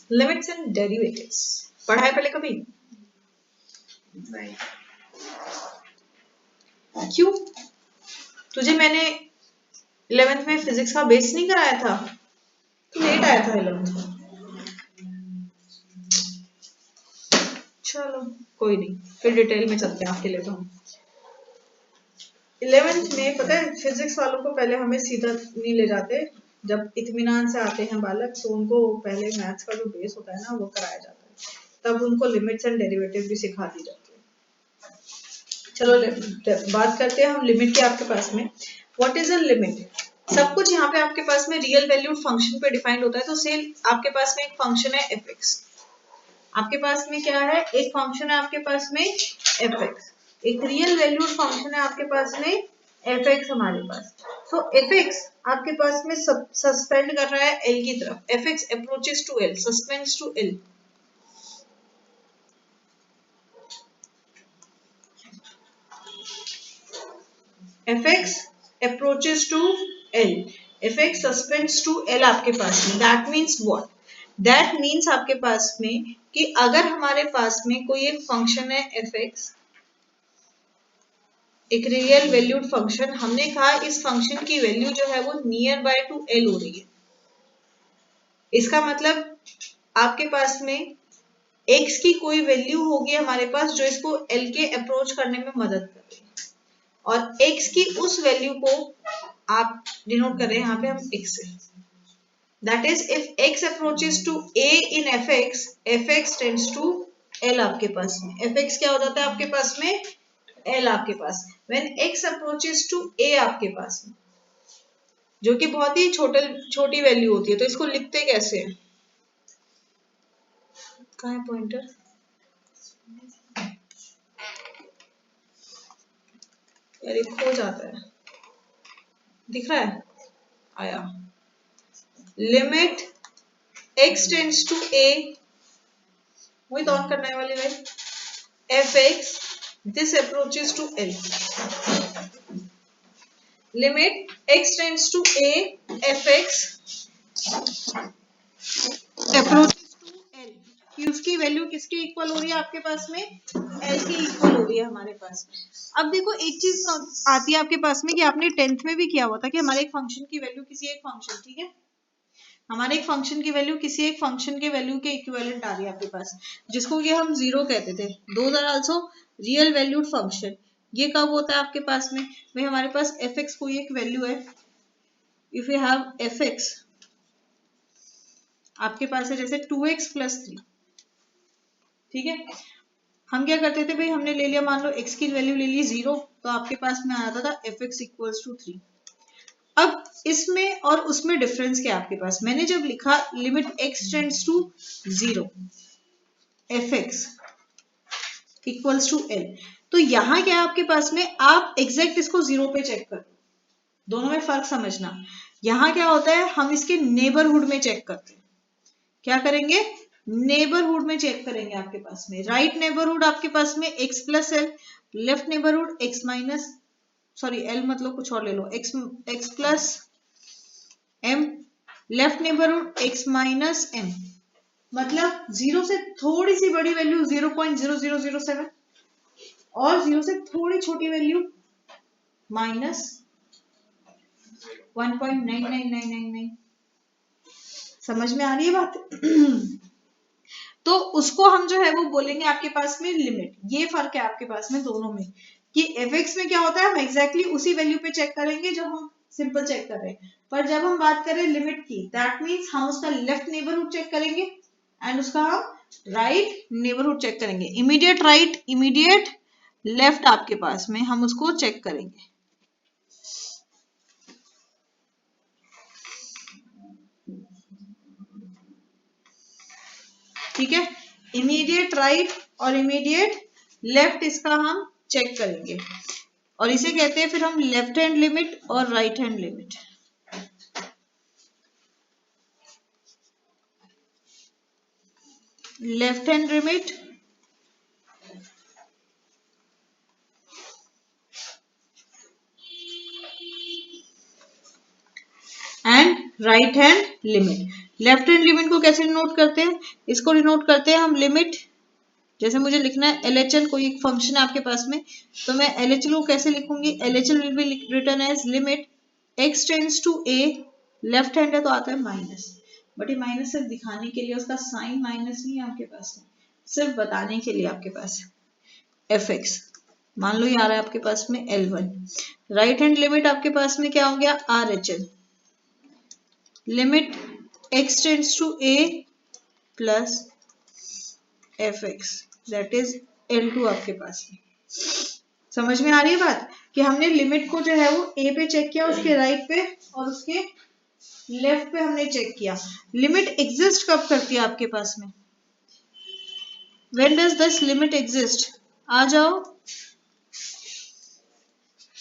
Limits and derivatives पढ़ा है पहले कभी? नहीं। क्यों? तुझे मैंने 11th में फिजिक्स का बेस नहीं कराया था? तू लेट आया था 11th में। चलो कोई नहीं, फिर डिटेल में चलते हैं आपके लिए। तो हम 11th में पता है फिजिक्स वालों को पहले हमें सीधा नहीं ले जाते, जब इत्मीनान से आते हैं बालक तो उनको पहले मैथ्स का जो बेस होता है ना वो कराया जाता है, तब उनको लिमिट्स एंड डेरिवेटिव भी सिखा दी जाती है। चलो बात करते हैं हम लिमिट की आपके पास में। What is a limit? सब कुछ यहाँ पे आपके पास में रियल वैल्यूड फंक्शन पे डिफाइंड होता है। तो सेम आपके पास में एक फंक्शन है एफ एक्स, आपके पास में क्या है, एक फंक्शन है आपके पास में एफ एक्स, एक रियल वैल्यूड फंक्शन है आपके पास में एफ एक्स हमारे पास। सो एफ एक्स आपके पास में सस्पेंड कर रहा है एल की तरफ, F X approaches to L, suspends to L. F X approaches to L, F X suspends to L आपके पास में। That means what? That means आपके पास में कि अगर हमारे पास में कोई एक फंक्शन है एफ एक्स, एक रियल वैल्यूड फंक्शन, हमने कहा इस फंक्शन की वैल्यू जो है वो नियर बाय टू एल हो रही है। इसका मतलब आपके पास में x की कोई वैल्यू होगी हमारे पास जो इसको l के अप्रोच करने में मदद कर रही है, और x की उस वैल्यू को आप डिनोट कर रहे हैं यहाँ पे हम x से। That is if x approaches to a in fx tends to l आपके पास में। fx क्या हो जाता है आपके पास में? l आपके पास। When x approaches to a आपके पास में, जो कि बहुत ही छोटी वैल्यू होती है, तो इसको लिखते कैसे हैं? कहाँ है पॉइंटर? यार ये खो जाता है, दिख रहा है? आया। Limit x tends to a, वही तो ऑन करने वाली है, F X this approaches to L. Limit x tends to a, F X approaches to L, कि उसकी वैल्यू किसके इक्वल हो रही है आपके पास में? एल के इक्वल हो रही है हमारे पास में। अब देखो एक चीज आती है आपके पास में कि आपने 10th में भी किया हुआ था कि हमारे एक फंक्शन की वैल्यू किसी एक फंक्शन, ठीक है, हमारे एक फंक्शन की वैल्यू किसी एक फंक्शन के वैल्यू के इक्विवेलेंट आ रही है आपके पास, जिसको कि हम जीरो कहते थे। Those are also real valued function. ये कब होता है आपके पास में? भाई हमारे पास एफ एक्स कोई एक वैल्यू है, if you have F x आपके पास है जैसे 2x + 3, ठीक है, हम क्या करते थे भाई, हमने ले लिया मान लो x की वैल्यू ले ली 0, तो आपके पास में आता था एफ एक्स इक्वल्स टू 3। अब इसमें और उसमें डिफरेंस क्या है आपके पास? मैंने जब लिखा limit x tends to 0 F X equals to L, तो यहां क्या है आपके पास में, आप एग्जैक्ट इसको 0 पे चेक करो, दोनों में फर्क समझना। यहां क्या होता है, हम इसके नेबरहुड में चेक करते हैं। क्या करेंगे? नेबरहुड में चेक करेंगे आपके पास में। राइट नेबरहुड आपके पास में x plus L, left neighbourhood x minus, sorry L मतलब कुछ और ले लो, x plus M, left neighbourhood x minus M, मतलब 0 से थोड़ी सी बड़ी वैल्यू 0.0007 और 0 से थोड़ी छोटी वैल्यू माइनस 1.99999। समझ में आ रही है बात? तो उसको हम जो है वो बोलेंगे आपके पास में लिमिट। ये फर्क है आपके पास में दोनों में, कि एफ एक्स में क्या होता है, हम एग्जैक्टली उसी वैल्यू पे चेक करेंगे जो हम सिंपल चेक कर रहे हैं, पर जब हम बात करें लिमिट की, दैट मीन्स हम उसका लेफ्ट नेबरहुड चेक करेंगे एंड उसका हम राइट नेबरहुड चेक करेंगे। इमीडिएट राइट, इमीडिएट लेफ्ट आपके पास में हम उसको चेक करेंगे। ठीक है, इमीडिएट राइट और इमीडिएट लेफ्ट इसका हम चेक करेंगे, और इसे कहते हैं फिर हम लेफ्ट हैंड लिमिट और right hand limit. Left hand limit and right hand limit. Left hand limit को कैसे डिनोट करते हैं? इसको डिनोट करते हैं हम लिमिट, जैसे मुझे लिखना है LHL, कोई एक फंक्शन है आपके पास में, तो मैं LHL को कैसे लिखूंगी? LHL will be written as limit x tends to a, left hand है तो आता है माइनस, बट ये माइनस सिर्फ दिखाने के लिए, उसका साइन माइनस नहीं है आपके पास में, सिर्फ बताने के लिए आपके पास fx, मान लो ये आ रहा है आपके पास में L1। राइट हैंड लिमिट आपके पास में क्या हो गया? RHL, limit x tends to a plus fx, that is L2 आपके पास में। समझ में आ रही है बात कि हमने लिमिट को जो है वो a पे चेक किया, उसके राइट पे और उसके लेफ्ट पे हमने चेक किया। लिमिट एग्जिस्ट कब करती है आपके पास में? When does this limit exist? आ जाओ,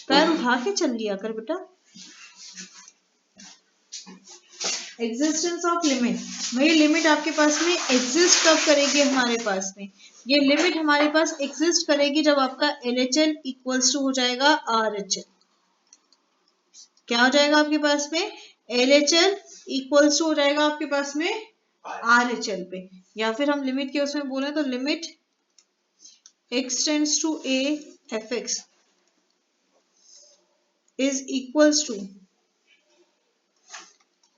पैर उठा के चल लिया कर बेटा। एग्जिस्टेंस ऑफ लिमिट, भाई लिमिट आपके पास में एग्जिस्ट कब करेगी हमारे पास में? ये लिमिट हमारे पास एग्जिस्ट करेगी जब आपका LHL इक्वल्स टू हो जाएगा RHL। क्या हो जाएगा आपके पास में? LHL इक्वल्स टू हो जाएगा आपके पास में RHL पे, या फिर हम लिमिट के उसमें बोले तो limit x tends to a fx is equals to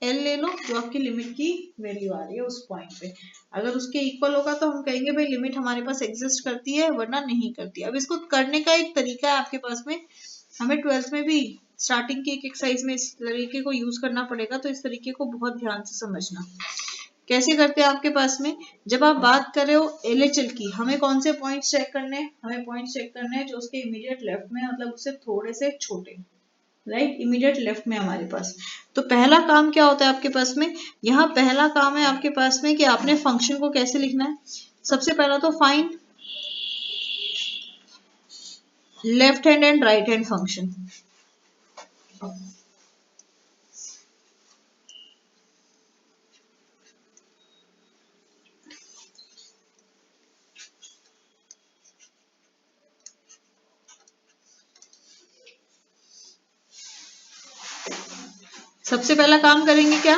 L ले लो, जो आपकी लिमिट की वैल्यू आ रही है उस पॉइंट पे, अगर उसके इक्वल होगा तो हम कहेंगे भाई लिमिट हमारे पास एग्जिस्ट करती है, वरना नहीं करती। अब इसको करने का एक तरीका है आपके पास में, हमें 12th में भी स्टार्टिंग की एक एक्सरसाइज में इस तरीके को यूज करना पड़ेगा, तो इस तरीके को बहुत ध्यान से समझना। कैसे करते हैं आपके पास में? जब आप बात कर रहे हो LHL की, हमें कौन से पॉइंट्स चेक करने हैं? हमें पॉइंट्स चेक करने हैं जो उसके इमीडिएट लेफ्ट में, मतलब उससे थोड़े से छोटे, राइट, इमीडिएट लेफ्ट में हमारे पास। तो पहला काम क्या होता है आपके पास में? यहाँ पहला काम है आपके पास में कि आपने फंक्शन को कैसे लिखना है। सबसे पहला तो find left hand and right hand function. सबसे पहला काम करेंगे क्या?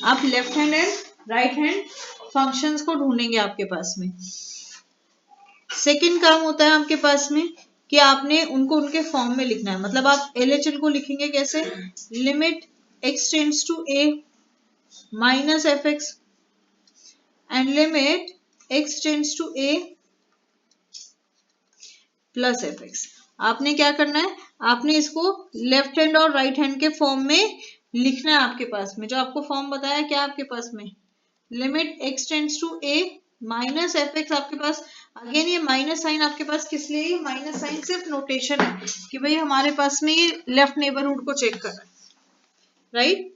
आप left hand and right hand functions को ढूंढेंगे आपके पास में। सेकंड काम होता है आपके पास में कि आपने उनको उनके फॉर्म में लिखना है, मतलब आप LHL को लिखेंगे कैसे? Limit x tends to a minus fx and limit x tends to a plus fx। आपने क्या करना है? आपने इसको लेफ्ट हैंड और राइट हैंड के फॉर्म में लिखना है आपके पास में, जो आपको फॉर्म बताया क्या आपके पास में? Limit x tends to a minus fx आपके पास। अगेन ये माइनस साइन आपके पास किस लिए? ये माइनस साइन सिर्फ नोटेशन है कि भाई हमारे पास में ये लेफ्ट नेबरहुड को चेक कर रहा है, राइट?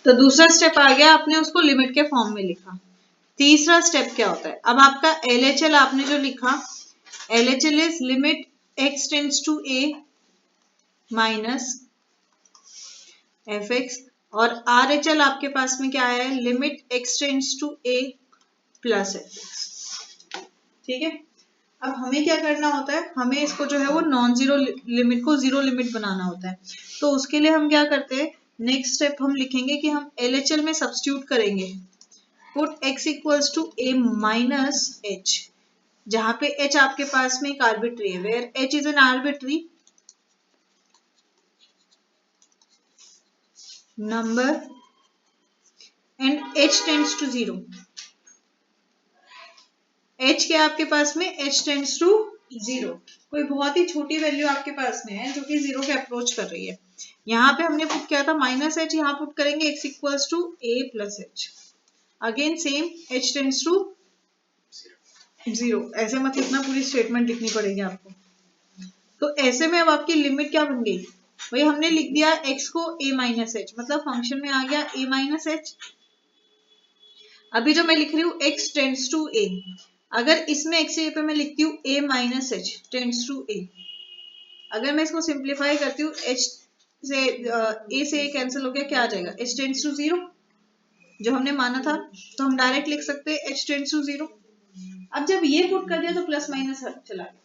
तो दूसरा स्टेप आ गया, आपने उसको लिमिट के फॉर्म में लिखा। तीसरा स्टेप क्या होता है? अब आपका LHL आपने जो लिखा, LHL is limit x tends to a minus fx, और RHL आपके पास में क्या है? Limit x tends to a plus fx। ठीक है, अब हमें क्या करना होता है? हमें इसको जो है वो नॉन जीरो लिमिट को जीरो लिमिट बनाना होता है। तो उसके लिए हम क्या करते हैं? नेक्स्ट स्टेप हम लिखेंगे कि हम LHL में सब्स्टिट्यूट करेंगे, put x equals to a minus h, जहां पे h आपके पास में एक आर्बिट्री है, where h is an arbitrary number and h tends to zero. h क्या है आपके पास में, h टेंड्स टू 0, कोई बहुत ही छोटी वैल्यू आपके पास में है जो कि 0 के अप्रोच कर रही है। यहाँ पे हमने पुट किया था -h, यहाँ पुट करेंगे x equals to a plus h, again same h tends to 0। ऐसे मत लिखना, पूरी स्टेटमेंट लिखनी पड़ेगी आपको। तो ऐसे में अब आपकी लिमिट क्या बन गई भाई, हमने लिख दिया x को a माइनस एच, मतलब फंक्शन में आ गया a माइनस एच। अभी जो मैं लिख रही हूँ x टेंड्स टू a, अगर इसमें x पे मैं लिखती हूँ a minus H tends to a, अगर मैं इसको सिंप्लीफाई करती हूँ h से a से a कैंसिल हो गया, क्या आ जाएगा, h टेंड्स टू 0 जो हमने माना था। तो हम डायरेक्ट लिख सकते हैं h टेंड्स टू 0। अब जब ये पुट कर दिया तो प्लस माइनस चला गया,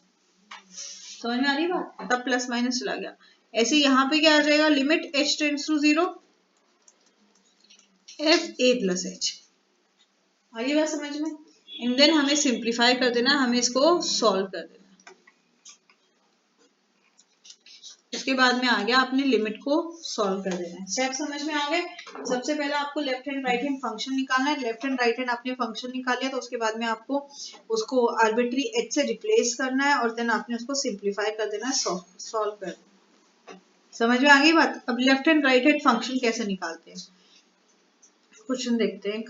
समझ में आ रही बात, तब प्लस माइनस चला गया। ऐसे यहाँ पे क्या आ जाएगा, limit h tends to 0 f a plus h, आ रही बात समझ में। एंड देन हमें सिंप्लीफाई कर देना, हमें इसको सॉल्व कर देना। उसके बाद में आ गया अपने लिमिट को सॉल्व कर देना है। स्टेप समझ में आ गए। सबसे पहले आपको left hand right hand function निकालना है। लेफ्ट हैंड राइट हैंड आपने फंक्शन निकाल लिया, तो उसके बाद में आपको उसको आर्बिट्री h से रिप्लेस करना है और देन आपने उसको सिंप्लीफाई कर देना है, सॉल्व कर देना। समझ में आ गई बात। अब left hand right hand function कैसे निकालते हैं, क्वेश्चन देखते हैं।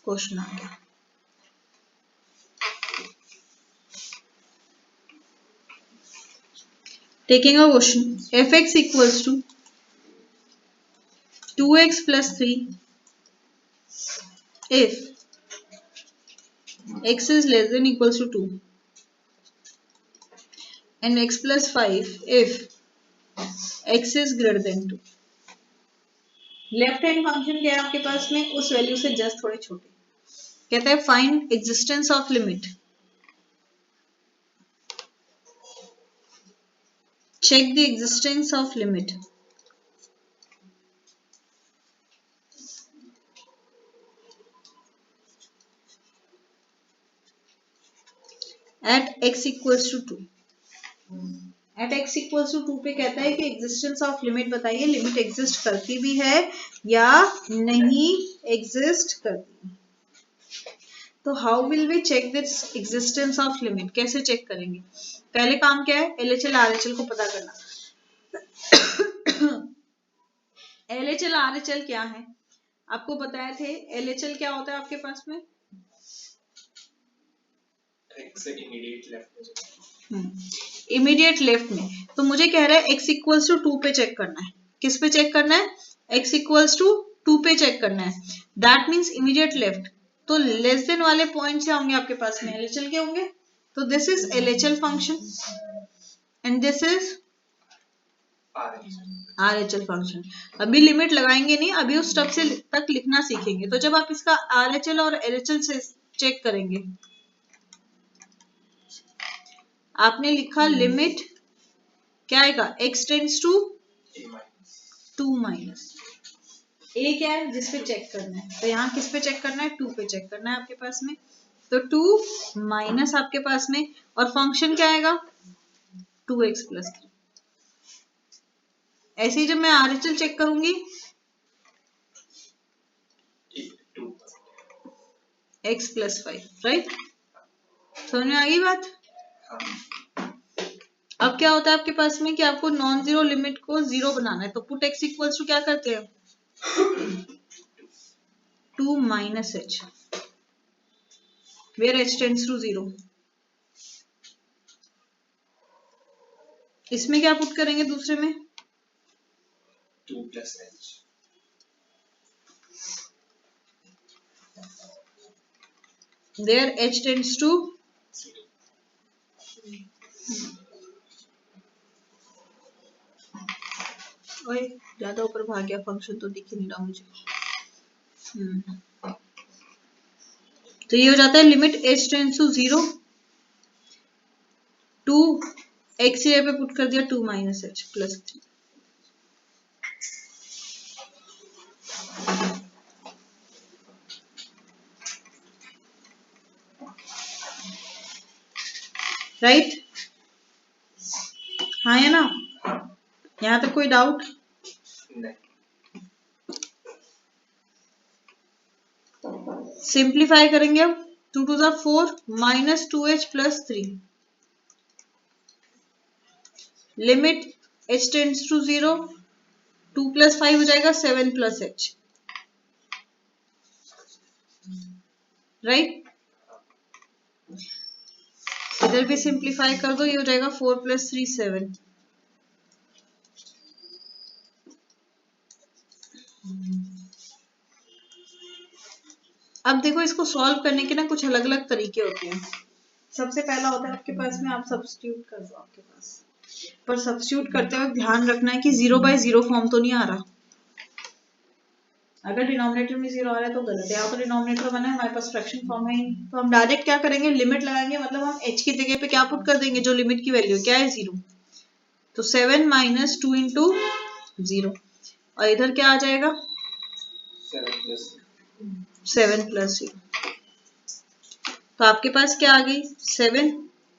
क्वेश्चन आ गया। Taking a question, fx equals to 2x plus 3 if x is less than equals to 2 and x plus 5 if x is greater than 2। Left hand function क्या है आपके पास में, उस वैल्यू से जस्ट थोड़े छोटे। कहता है find existence of limit, check the existence of limit at x equals to 2। At x equals to 2 पे कहता है कि एग्जिस्टेंस ऑफ लिमिट बताइए, लिमिट एग्जिस्ट करती भी है या नहीं एग्जिस्ट करती। तो how will we check this existence of limit, कैसे चेक करेंगे। पहले काम क्या है, LHL RHL को पता करना। LHL RHL क्या है, आपको बताए थे। LHL क्या होता है आपके पास में, इमीडिएट लेफ्ट में। तो मुझे कह रहा है x इक्वल्स टू 2 पे चेक करना है। किस पे चेक करना है, x इक्वल्स टू 2 पे चेक करना है। That means immediate left. तो लेस देन वाले पॉइंट क्या होंगे आपके पास में, LHL के होंगे। तो this is LHL function and this is RHL function. अभी लिमिट लगाएंगे नहीं, अभी उस स्टेप से तक लिखना सीखेंगे। तो जब आप इसका RHL और LHL से चेक करेंगे, आपने लिखा लिमिट क्या आएगा, x tends to 2 minus a क्या है जिसपे चेक करना है। तो यहाँ किस पे चेक करना है, 2 पे चेक करना है आपके पास में। तो 2 माइनस आपके पास में, और फंक्शन क्या आएगा 2x प्लस 3। ऐसे ही जब मैं RHL चेक करूंगी, x प्लस 5, राइट। समझ में आ गई बात। अब क्या होता है आपके पास में कि आपको नॉन जीरो लिमिट को 0 बनाना है। तो पुट x इक्वल्स टू क्या करते हैं, 2 minus h where h tends to 0। इसमें क्या पुट करेंगे दूसरे में, 2 plus h there h tends to 0। ओए ज्यादा ऊपर भाग गया, फंक्शन तो दिख ही नहीं रहा मुझे। तो ये हो जाता है limit h tends to 0, 2 x पे पुट कर दिया 2 माइनस h प्लस 3। राइट। हाँ या ना? यहाँ तक कोई डाउट? नहीं. सिंप्लीफाई करेंगे अब. 2 to the 4 minus 2h plus 3. Limit h tends to 0. 2 plus 5 हो जाएगा 7 plus h. राइट. इधर भी सिंप्लीफाई कर दो, ये हो जाएगा 4 plus 3 7. अब देखो, इसको सॉल्व करने के ना कुछ अलग अलग तरीके होते हैं. सबसे पहला होता है आपके पास में, आप सब्स्टिट्यूट कर दो आपके पास. पर सब्स्टिट्यूट करते वक्त ध्यान रखना है कि 0/0 फॉर्म तो नहीं आ रहा. अगर डिनोमिनेटर में 0 आ रहा है तो गलत है. यहाँ तो डिनोमिनेटर बना है, हमारे पास फ्रैक्शन फॉर्म है. तो हम डायरेक्ट क्या करेंगे, लिमिट लगाएंगे. मतलब हम h की जगह पे क्या पुट कर देंगे, जो लिमिट की वैल्यू क्या है 0. तो 7 minus 2 into 0. और इधर क्या आ जाएगा 7 plus 0. तो आपके पास क्या आ गई 7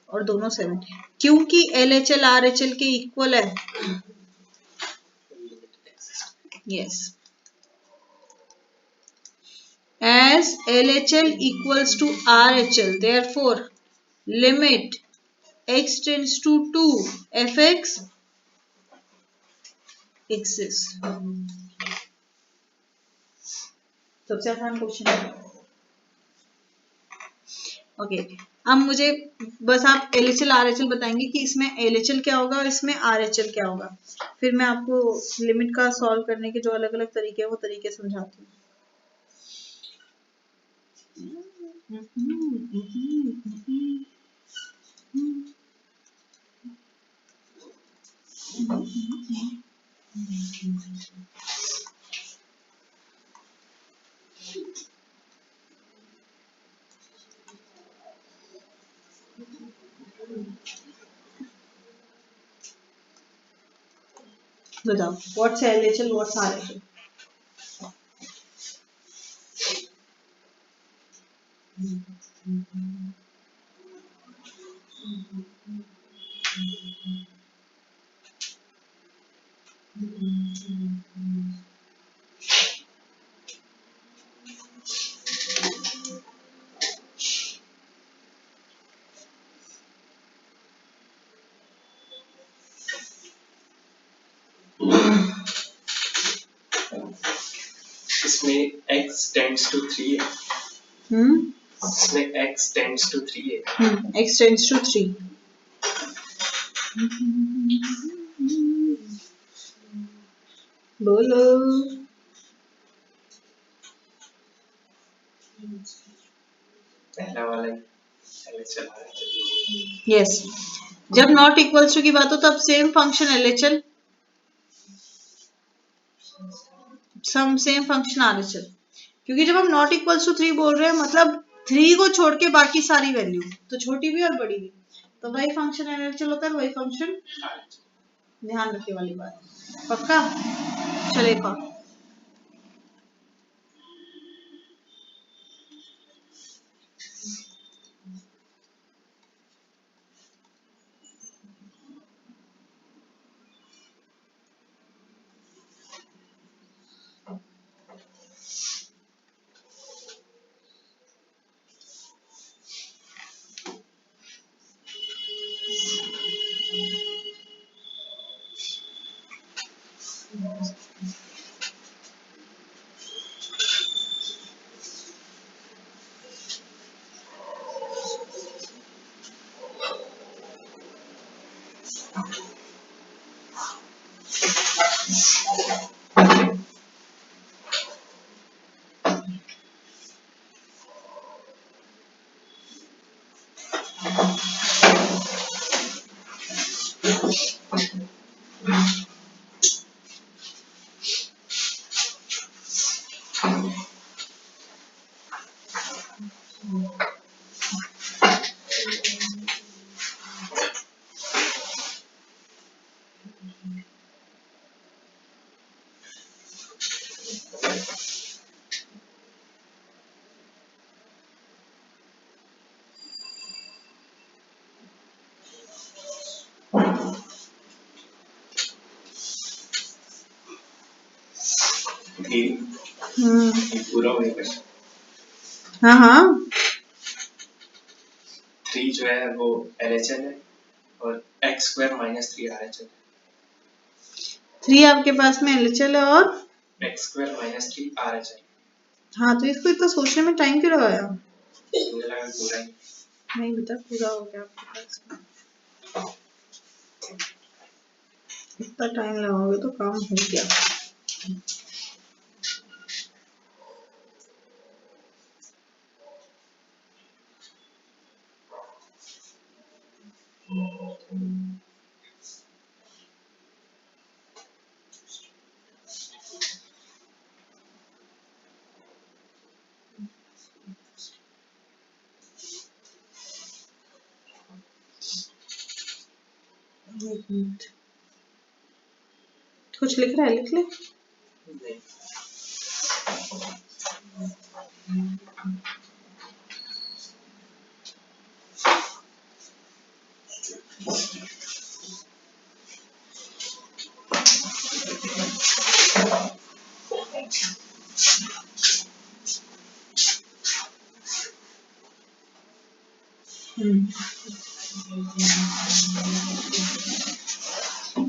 और दोनों 7. क्योंकि LHL RHL के इक्वल है. Yes. As LHL equals to RHL, therefore limit x tends to 2 fx exists. सबसे आसान क्वेश्चन है. ओके. अब मुझे बस आप LHL RHL बताएंगे कि इसमें LHL क्या होगा और इसमें RHL क्या होगा. फिर मैं आपको लिमिट का सॉल्व करने के जो अलग अलग तरीके हैं वो तरीके समझाती हूँ. बताओ व्हाट्स LHL, व्हाट्स RHL. इसमें x tends to 3 है. इसमें x tends to 3 है. X tends to 3. बोलो. पहला वाला LHL RHL. यस. जब नॉट इक्वल्स टू की बात हो तब same function LHL, same function RHL. क्योंकि जब हम नॉट इक्वल्स टू 3 बोल रहे हैं मतलब 3 को छोड़ के बाकी सारी वैल्यू, तो छोटी भी और बड़ी भी, तो वही फंक्शन LHL होता है, वही फंक्शन. ध्यान रखने वाली बात. पक्का. चले पा. पूरा होगा। हाँ हाँ 3 जो है वो LHL है और x स्क्वायर माइनस 3 RHL है। 3 आपके पास में LHL है और x स्क्वायर माइनस 3 RHL। हाँ तो इसको इतना सोचने में टाइम क्यों लगाया? मुझे लगा पूरा ही। नहीं बेटा पूरा हो गया आपके पास। इतना टाइम लगाओगे तो काम हो गया। एक मिनट, कुछ लिख रहा है, लिख ले। नहीं।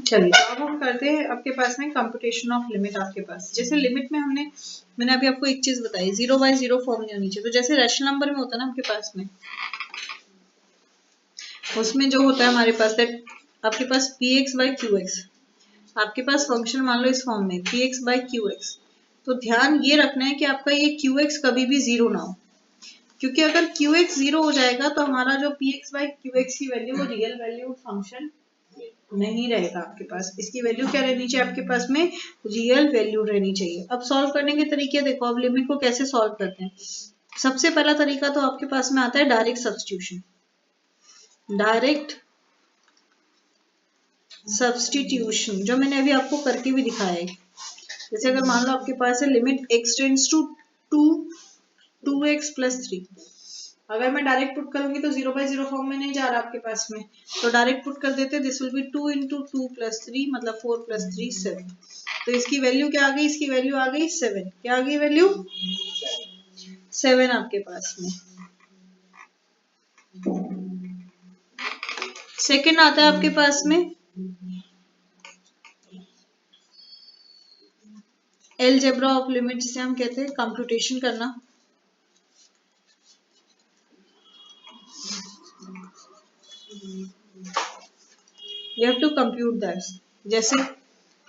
चलिए अब हम करते हैं आपके पास में कंप्यूटेशन ऑफ लिमिट। आपके पास जैसे लिमिट में मैंने अभी आपको एक चीज बताई, 0/0 फॉर्म नहीं होनी चाहिए। तो जैसे रैशनल नंबर में होता है ना आपके पास में, उसमें जो होता है हमारे पास दैट आपके पास px/qx, आपके पास फंक्शन मान लो इस फॉर्म में px/qx, तो ध्यान ये रखना है कि आपका ये qx कभी भी जीरो ना हो, क्योंकि अगर qx जीरो हो जाएगा तो हमारा जो px/qx की वैल्यू वो रियल वैल्यू फंक्शन नहीं रहेगा आपके पास। इसकी वैल्यू क्या रहनी चाहिए आपके पास में? रियल वैल्यू रहनी चाहिए। अब सॉल्व करने के तरीके देखो, अब लिमिट को कैसे सॉल्व करते हैं। सबसे पहला तरीका तो आपके पास में आता है डायरेक्ट सब्स्टिट्यूशन। डायरेक्ट सब्स्टिट्यूशन जो मैंने अभी आपको करके भी दिखाया है। जैसे अगर मान लो आपके पास है limit x tends to 2x + 3, अगर मैं डायरेक्ट पुट करूंगी तो 0/0 फॉर्म में नहीं जा रहा आपके पास में, तो डायरेक्ट पुट कर देते, दिस विल बी 2 × 2 + 3 मतलब 4 + 3 7। तो इसकी वैल्यू क्या आ गई? इसकी वैल्यू आ गई 7। क्या आ गई वैल्यू? 7 आपके पास में। सेकंड आता है आपके पास में अलजेब्रा ऑफ लिमिट, जिसे हम कहते हैं कंप्यूटेशन करना। You have to compute that। जैसे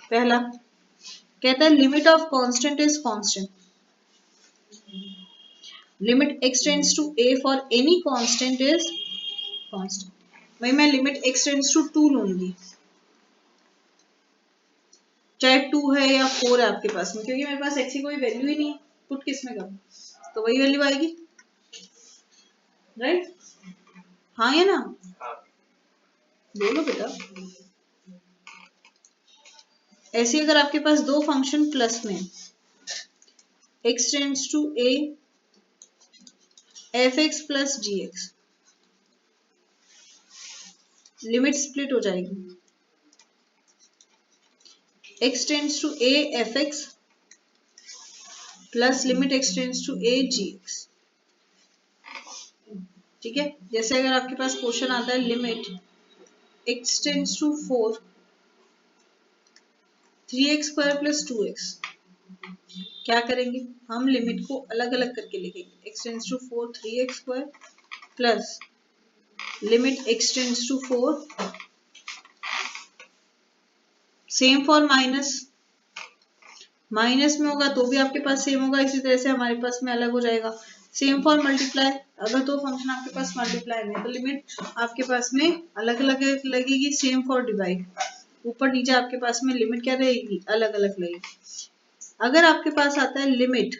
पहला कहता है limit of constant is constant, limit x tends to a for any constant is constant. वही मैं लिमिट x टेंड्स टू 2 लूंगी, चाहे 2 है या 4 है आपके पास में, क्योंकि मेरे पास x की कोई वैल्यू ही नहीं है, पुट किस में करूं, तो वही वैल्यू आएगी, राइट? हाँ या ना? बोलो बेटा। ऐसे अगर आपके पास दो फंक्शन प्लस में x tends to a fx + gx, limit split हो जाएगी, x tends to a fx plus limit x tends to a gx। ठीक है, जैसे अगर आपके पास क्वेश्चन आता है limit x tends to 4 3x² + 2x, क्या करेंगे हम? लिमिट को अलग अलग करके लिखेंगे। x tends to 4 3x² plus limit x tends to 4 same for minus, minus में होगा तो भी आपके पास सेम होगा, इसी तरह से हमारे पास में अलग हो जाएगा। सेम फॉर मल्टीप्लाई, अगर दो फंक्शन आपके पास मल्टीप्लाई में तो लिमिट आपके पास में अलग अलग लगेगी। सेम फॉर डिवाइड, ऊपर नीचे आपके पास में लिमिट क्या रहेगी? अलग अलग लगेगी। अगर आपके पास आता है लिमिट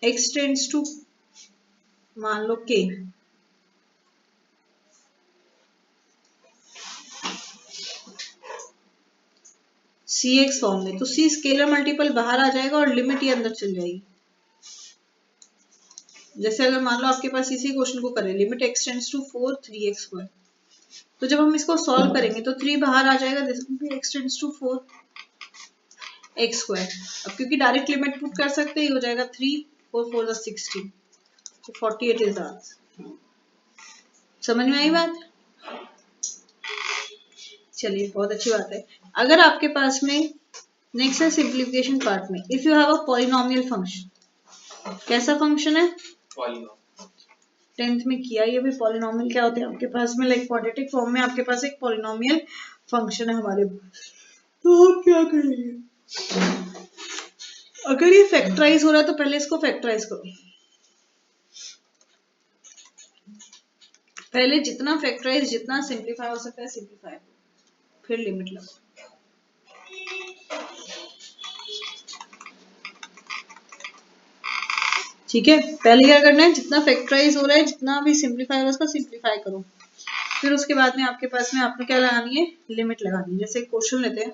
x टेंड्स टू मान लो k, cx फॉर्म में, तो c स्केलर मल्टीपल बाहर आ जाएगा और लिमिट ही अंदर चल जाएगी। जैसे अगर मान लो आपके पास इसी क्वेश्चन को करें limit x tends to 4 3x², तो जब हम इसको सॉल्व करेंगे तो 3 बाहर आ जाएगा, this will be x tends to 4 x square. अब क्योंकि डायरेक्ट लिमिट पुट कर सकते हैं, हो जाएगा 3 4 4 16, तो 48 इज आंसर। समझ में आई बात? चलिए बहुत अच्छी बात है। अगर आपके पास में नेक्स्ट है सिंप्लीफिकेशन पार्ट में, if you have a polynomial function, कैसा फंक्शन है? पॉलीनॉमियल। 10th में किया ये भी। पॉलिनोमियल क्या होते हैं आपके पास में, लाइक क्वाड्रेटिक फॉर्म में आपके पास एक पॉलिनोमियल फंक्शन है हमारे पास, तो आप क्या करेंगे? अगर ये फैक्टराइज हो रहा है तो पहले इसको फैक्टराइज करो। पहले जितना फैक्टराइज, जितना सिंप्लीफाई हो सकता है सिंप्लीफाई, फिर लिमिट लगाओ। ठीक है, पहले क्या करना है, जितना फैक्टराइज हो रहा है, जितना भी सिंप्लीफाई हो रहा है उसका सिंप्लीफाई करो, फिर उसके बाद में आपके पास में आपने क्या लगानी है, लिमिट लगानी है। जैसे क्वेश्चन लेते हैं,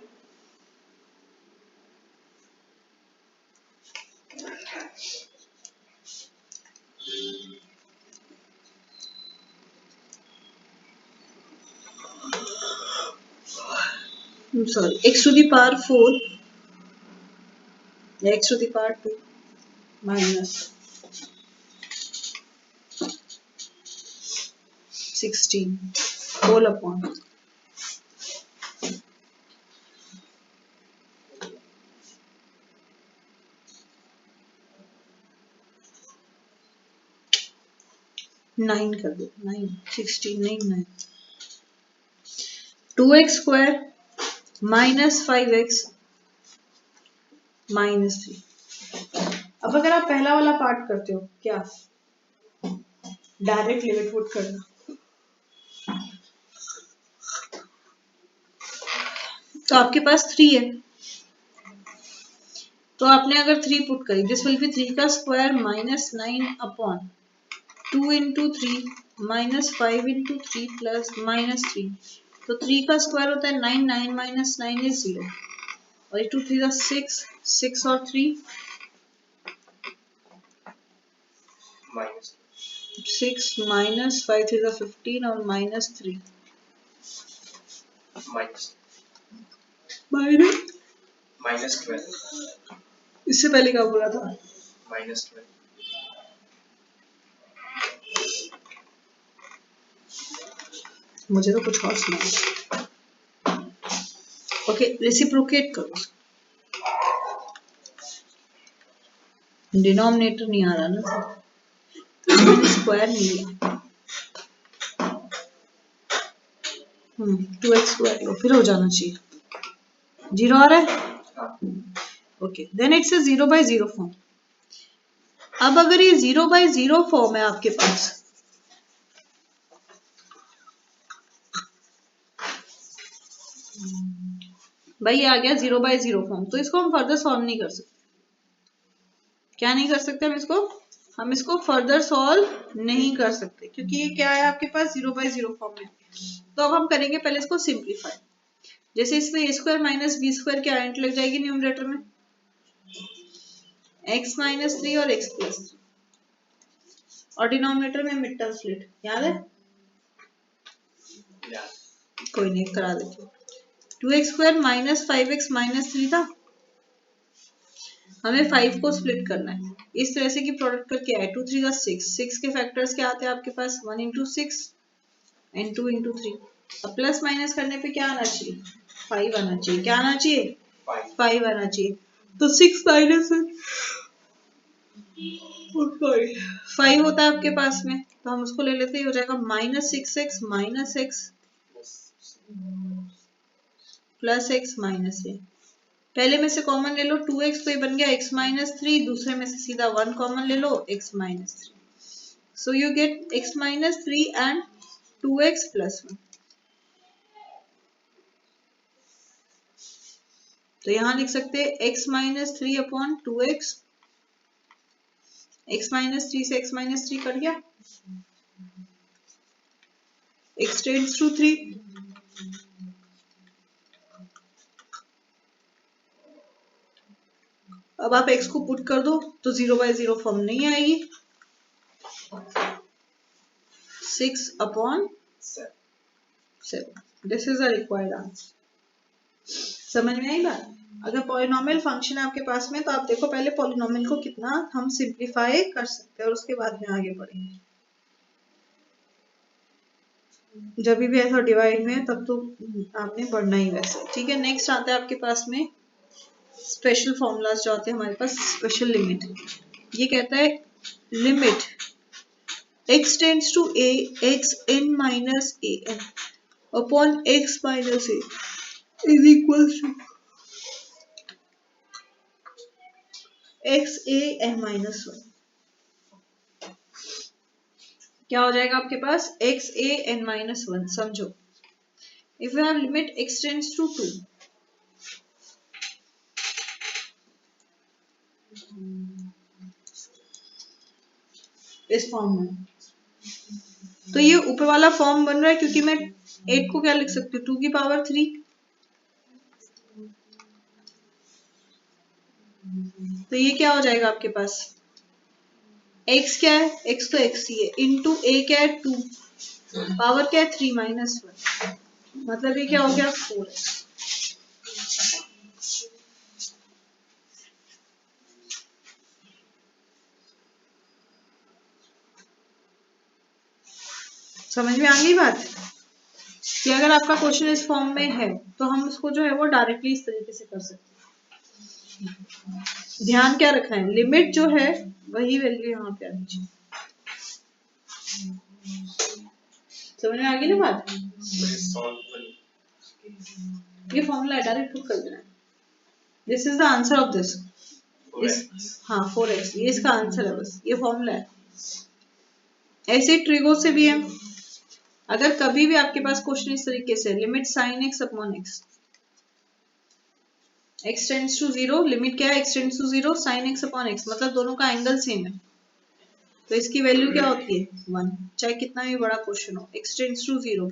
sorry, x to the power 4 या x to the power 2 minus 16 whole upon 9 कर दो, 9 16 नहीं 9, 2x square minus 5x minus 3। अब अगर आप पहला वाला पार्ट करते हो, क्या डायरेक्ट लिमिट पुट करना, तो आपके पास 3 है, तो आपने अगर 3 पुट करी, दिस विल बी 3 का square minus 9 upon 2 into 3 minus 5 into 3 plus minus 3, तो 3 का स्क्वायर होता है 9, 9 माइनस 9 इज 0, और 2 3 6, 6 और 3 माइनस 6 माइनस 5 3 15 और माइनस 3 माइनस माइनस माइनस 12, इससे पहले क्या बोला था? माइनस 12, मुझे तो कुछ और सुना। ओके, रेसिप्रोकेट करो, डिनोमिनेटर नहीं आ रहा ना, मैंने स्क्वायर नहीं लिया। 2x स्क्वायर लो, फिर हो जाना चाहिए। 0 आ रहा है? Okay, then it's a 0/0 form. अब अगर ये 0/0 फॉर्म है आपके पास, भाई ये आ गया 0/0 फॉर्म, तो इसको हम फर्दर सॉल्व नहीं कर सकते। क्या नहीं कर सकते हम इसको फर्दर सॉल्व नहीं कर सकते, क्योंकि ये क्या है आपके पास 0/0 फॉर्म में। तो अब हम करेंगे पहले इसको सिंप्लीफाई। जैसे इसमें a square minus b square की आइडेंटिटी लग जाएगी न्यूमरेटर में, x माइनस 3 और x प्लस 3, और डिनोमिनेटर में मिड टर्म स्प्लिट, याद है? कोई नहीं, करा देते। 2x square minus 5x minus 3 था, हमें 5 को स्प्लिट करना है, इस तरह से कि प्रोडक्ट करके आए 2 3 6, 6 के फैक्टर्स क्या आते हैं आपके पास, 1 इंटू 6 एंड 2 इंटू 3। अब प्लस माइनस करने पे क्या आना चाहिए, 5 आना चाहिए। क्या आना चाहिए, 5 आना चाहिए। तो 6 माइनस 5 होता है आपके पास में, तो हम उसको ले लेते हैं, हो जाएगा minus 6x minus x plus x minus a। पहले में से कॉमन ले लो 2x, तो ये बन गया x माइनस 3, दूसरे में से सीधा 1 कॉमन ले लो, x minus 3, so you get x minus 3 and 2x plus 1। तो यहां लिख सकते हैं x minus 3 upon 2x, x minus 3 से x माइनस 3 कट गया, x टेंड्स टू 3, अब आप x को पुट कर दो तो 0/0 फॉर्म नहीं आएगी, 6 upon 7, this is a required answer. समझ में आई बात? अगर पॉलिनोमियल फंक्शन है आपके पास में तो आप देखो पहले पॉलिनोमियल को कितना हम सिंप्लीफाई कर सकते हैं और उसके बाद में आगे बढ़ेंगे। जब भी ऐसा डिवाइड में तब तो आपने बढ़ना ही वैसे। ठीक है, नेक्स्ट आता है आपके पास में स्पेशल फॉर्मूलाज जो आते हैं हमारे पास। स्पेशल लिमिट, ये कहता है limit x tends to a x n minus a n upon x minus a is equal to x a n minus 1। क्या हो जाएगा आपके पास x a n माइनस 1। समझो, if you have limit x tends to 2 इस form में, तो ये ऊपर वाला फॉर्म बन रहा है क्योंकि मैं 8 को क्या लिख सकती हूँ 2 की पावर 3। तो ये क्या हो जाएगा आपके पास x क्या है, x तो x ही है, इंटू a क्या है 2, पावर क्या है 3 माइनस 1, मतलब ये क्या हो गया 4x। समझ में आ गई बात कि अगर आपका क्वेश्चन इस फॉर्म में है तो हम उसको जो है वो डायरेक्टली इस तरीके से कर सकते हैं। ध्यान क्या रखना है, लिमिट जो है वही वैल्यू यहाँ पे आनी चाहिए। समझ में आ गई ना बात। ये फॉर्मूला है, डायरेक्ट पुट कर देना है। This is the answer of this. हाँ 4x, ये इसका आंसर है, बस ये फॉर्मूला है। ऐसे ट्रिगो से भी है, अगर कभी भी आपके पास क्वेश्चन इस तरीके से limit sine x upon x, x tends to 0, limit क्या है x tends to 0 sine x upon x, मतलब दोनों का एंगल सेम है, तो इसकी वैल्यू क्या होती है 1, चाहे कितना भी बड़ा क्वेश्चन हो। x tends to 0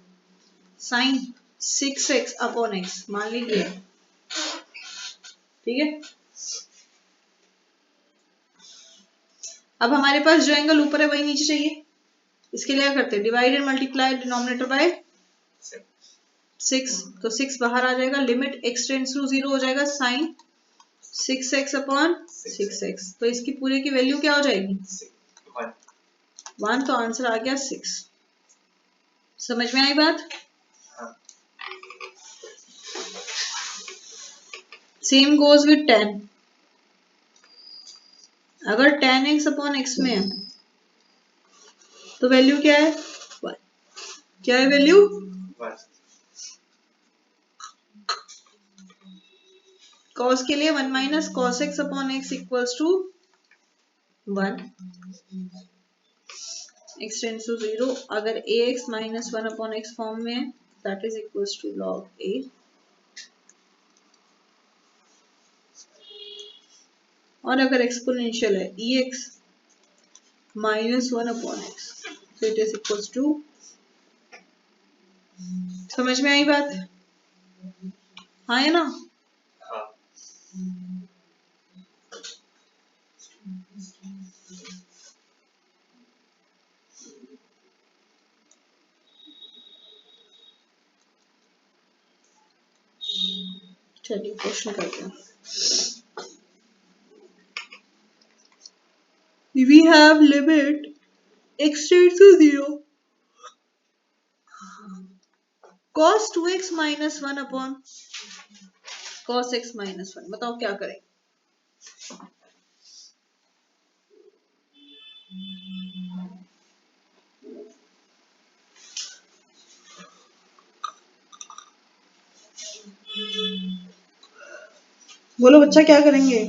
sine 6x upon x मान लीजिए, ठीक है। अब हमारे पास जो एंगल ऊपर है वही नीचे चाहिए, इसके लिए क्या करते हैं divide and multiply denominator by 6, तो 6 बाहर आ जाएगा, लिमिट x टेंड्स टू 0 हो जाएगा साइन 6x अपॉन 6x, तो इसकी पूरे की वैल्यू क्या हो जाएगी 1, तो आंसर आ गया 6। समझ में आई बात। सेम गोज विद 10, अगर 10x अपॉन x में है तो वैल्यू क्या है 1, क्या है वैल्यू 1। cos के लिए 1 minus cos x upon x equals to 1, x tends to 0, अगर ax minus 1 upon x form में है that is equals to log a, और अगर एक्सपोनेंशियल है ex माइनस 1 अपॉन एक्स, तो इट इज इक्वल्स टू। समझ में आई बात, हाँ है ना। चलिए क्वेश्चन करते हैं। We have limit x tends to 0 cos 2x minus 1 upon cos x minus 1, बताओ क्या करें। बोलो बच्चा क्या करेंगे।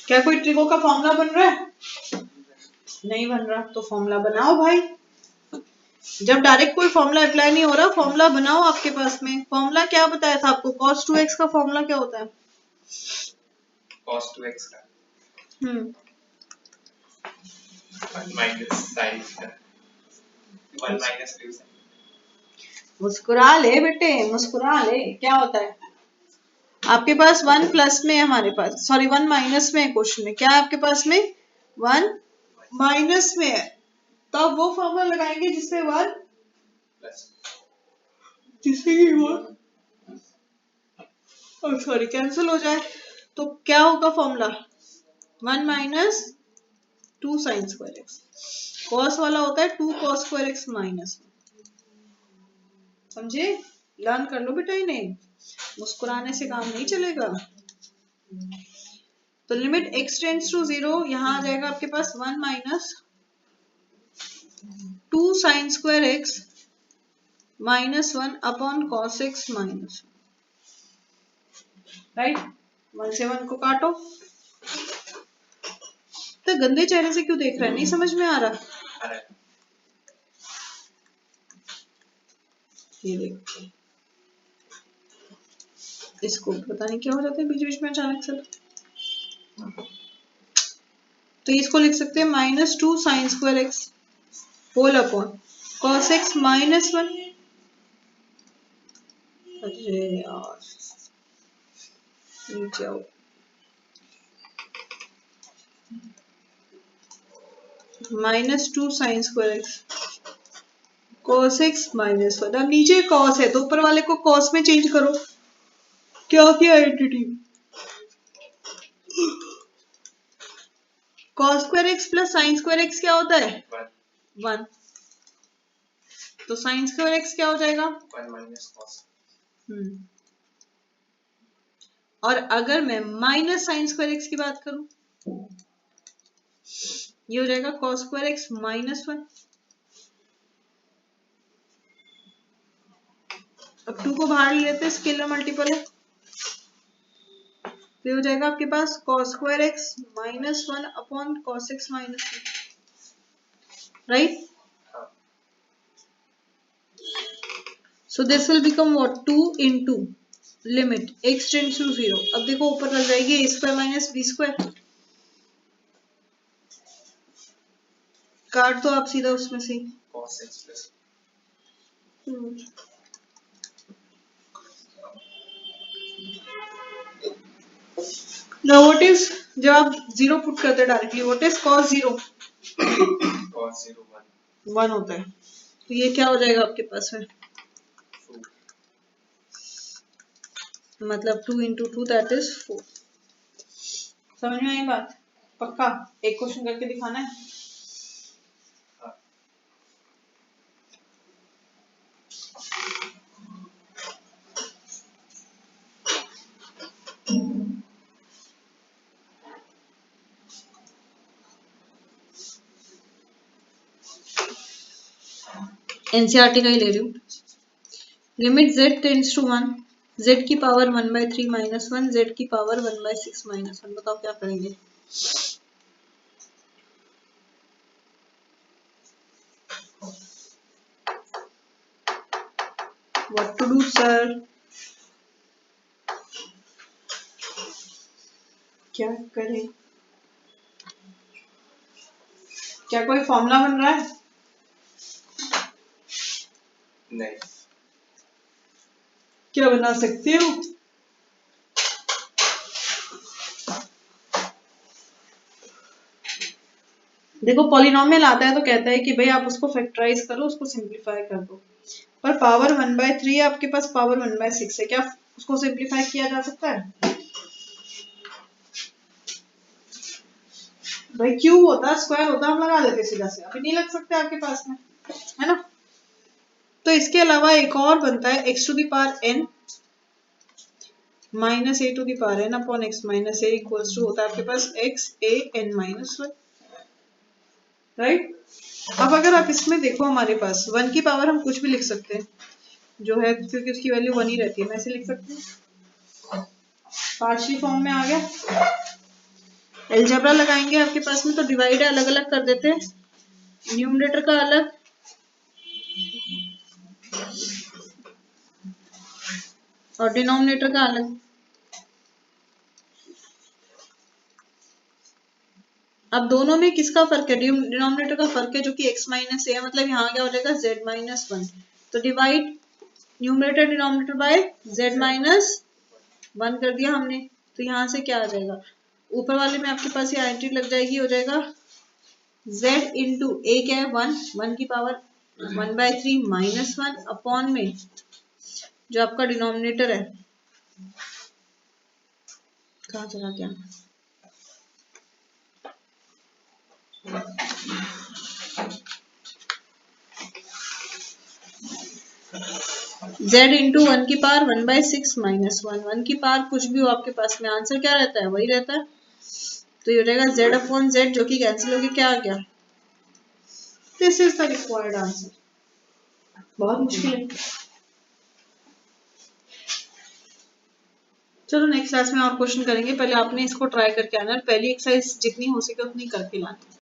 क्या कोई ट्रिगो का फॉर्मूला बन रहा है, नहीं बन रहा, तो फॉर्मूला बनाओ भाई। जब डायरेक्ट कोई फॉर्मूला अप्लाई नहीं हो रहा, फॉर्मूला बनाओ। आपके पास में फॉर्मूला क्या बताया था आपको, cos 2x का फॉर्मूला क्या होता है, cos 2x का 1 माइनस sin 1 माइनस 2 sin। मुस्कुरा ले बेटे मुस्कुरा ले, क्या होता है आपके पास 1 प्लस में है, हमारे पास सॉरी 1 माइनस में है क्वेश्चन में, क्या है आपके पास में 1 माइनस में है, तो आप वो फॉर्मूला लगाएंगे जिसमें 1 सॉरी कैंसिल हो जाए, तो क्या होगा formula 1 minus 2 sine square x, cos वाला होता है 2 कॉस स्क्वायर एक्स माइनस, समझे, लर्न कर लो बेटा, इन्हें मुस्कुराने से काम नहीं चलेगा। तो लिमिट x टेंड्स टू 0, यहां आ जाएगा आपके पास 1 minus 2 sine square x minus 1 upon cos x minus, right, 1 से 1 को काटो। तो गंदे चेहरे से क्यों देख रहा है, नहीं समझ में आ रहा, ये देखो इसको पता नहीं क्या हो जाता है बीच बीच में अचानक से, तो इसको लिख सकते हैं minus 2 sine square x whole upon cos x minus 1, अरे यार नीचे आओ, minus 2 sine square x cos x minus 1, अब नीचे कॉस है तो ऊपर वाले को कॉस में चेंज करो, क्या किया identity, cos square x plus sign square x क्या होता है 1, तो साइन स्क्वायर एक्स क्या हो जाएगा 1 माइनस कॉस, और अगर मैं माइनस साइन स्क्वायर एक्स की बात करूं, ये हो जाएगा कॉस स्क्वायर एक्स माइनस 1, अब 2 को बाहर ले लेते हैं, स्केलर मल्टीपल है, तो हो जाएगा आपके पास cos square x minus 1 upon cos x minus 1, right, so this will become what 2 into limit x tends to 0, अब देखो ऊपर लग जाएगी a square minus b square, काट दो आप सीधा उसमें से cos x plus, now what is, जब आप 0 पुट करते हैं directly, what is cos 0, cos 0 1 होता है, तो ये क्या हो जाएगा आपके पास में, मतलब 2 into 2 दैट इज 4, समझ में आई बात, पक्का एक क्वेश्चन करके दिखाना है, एनसीईआरटी का ही ले रही हूँ, limit z tends to 1, z की पावर 1/3 माइनस 1, z की पावर 1/6 माइनस 1, बताओ क्या करेंगे, व्हाट टू डू सर, क्या करें, क्या कोई फॉर्मूला बन रहा है, नहीं, क्या बना सकते हो, देखो पॉलिनोमियल आता है तो कहता है कि भाई आप उसको फैक्टराइज करो, उसको सिंप्लीफाई कर दो, पर पावर 1/3 है आपके पास, पावर 1/6 है, क्या उसको सिंप्लीफाई किया जा सकता है, भाई क्यूब होता स्क्वायर होता हम लगा देते सीधा से, अभी नहीं लग सकते आपके पास में, है ना, तो इसके अलावा एक और बनता है x to the power n minus a to the power n upon x minus a equals to होता है आपके पास x a n minus 1, right, अब अगर आप इसमें देखो हमारे पास 1 की पावर हम कुछ भी लिख सकते हैं, जो है क्योंकि उसकी वैल्यू 1 ही रहती है, मैं ऐसे लिख सकती हूँ, पार्शियल फॉर्म में आ गया, अलजेब्रा लगाएंगे आपके पास में तो डिवाइड अलग अलग कर देते हैं, न्यूमरेटर का अलग और डिनोमिनेटर का अलग, अब दोनों में किसका फर्क है, डिनोमिनेटर का फर्क है जो कि x माइनस ए है, मतलब यहाँ क्या हो जाएगा z माइनस 1, तो divide numerator denominator by z minus 1 कर दिया हमने, तो यहाँ से क्या आ जाएगा, ऊपर वाले में आपके पास ये एंट्री लग जाएगी, हो जाएगा z इंटू a क्या है 1 की पावर 1/3 माइनस 1 अपॉन में जो आपका डिनोमिनेटर है, कहाँ चला गया, z इंटू 1 की पावर 1/6 माइनस 1 की पावर कुछ भी हो आपके पास में, आंसर क्या रहता है, वही रहता है। तो ये हो जाएगा z अपॉन z, जो कि कैंसिल होके क्या आ गया, this is the required answer. बहुत मुश्किल है। चलो नेक्स्ट क्लास में और क्वेश्चन करेंगे, पहले आपने इसको ट्राई करके आना, पहली एक्सरसाइज जितनी हो सके उतनी करके लाना।